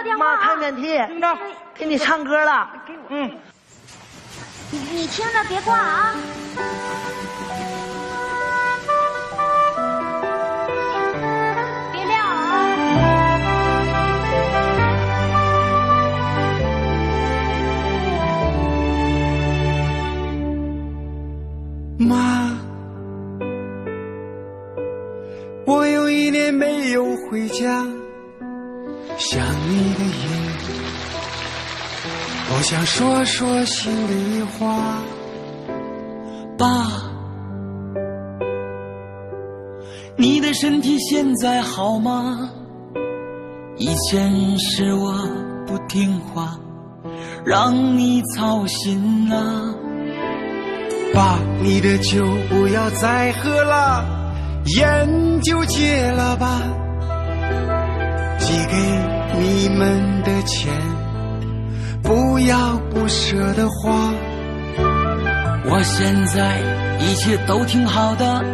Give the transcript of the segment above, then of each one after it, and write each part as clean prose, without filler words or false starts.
要电话。妈开免提，听着，给你唱歌了。嗯，你听着，别挂啊。别撂啊。妈，我有1年没有回家，想你的夜，我想说说心里话。爸，你的身体现在好吗？以前是我不听话，让你操心了。爸，你的酒不要再喝了，烟就戒了吧。寄给你们的钱，不要不舍得花。我现在一切都挺好的，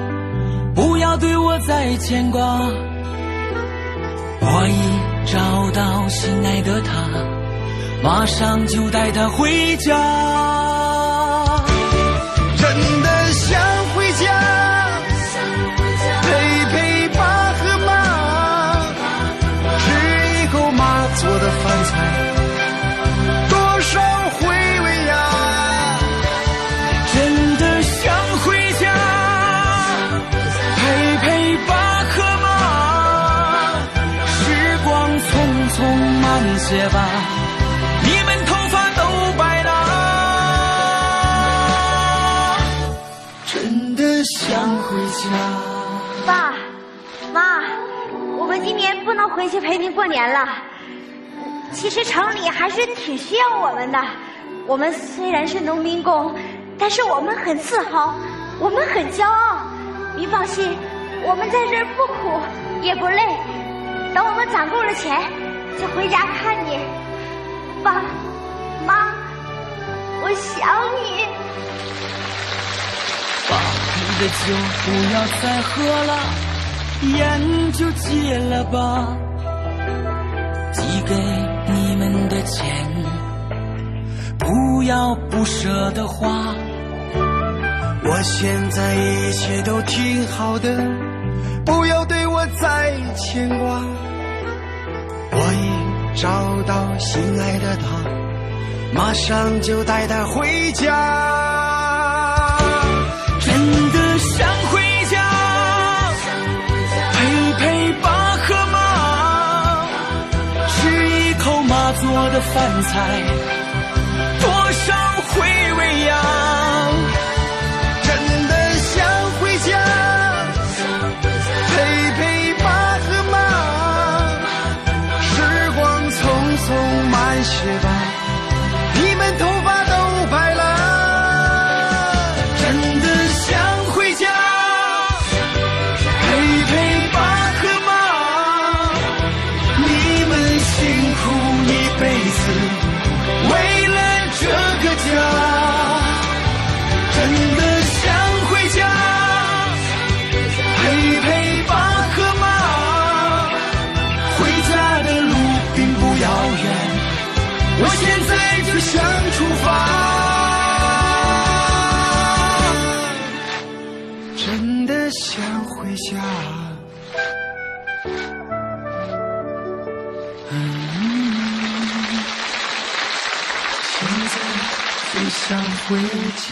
不要对我再牵挂。我已找到心爱的他，马上就带他回家。真的想回家，陪陪爸和妈，吃一口妈做的饭菜，多少回味呀！真的想回家，陪陪爸和妈，时光匆匆慢些吧，你们头发都白了。真的想回家。爸妈，我们今年不能回去陪您过年了。其实城里还是挺需要我们的。我们虽然是农民工，但是我们很自豪，我们很骄傲。您放心，我们在这儿不苦也不累，等我们攒够了钱就回家看你。爸妈，我想你。爸，你的酒不要再喝了，烟就戒了吧。寄给你们的钱，不要不舍得花。我现在一切都挺好的，不要对我再牵挂。我已找到心爱的他，马上就带他回家。真的想回家，陪陪爸和妈，吃一口妈做的饭菜，多少回味呀！真的想回家，陪陪爸和妈，时光匆匆慢些吧，你们头发都白了。真的想回家，陪陪爸和妈，你们辛苦一辈子，为了这个家。真的想回家，陪陪爸和妈，回家的路并不遥远，我现在就想出发。真的想回家，现在就想回家。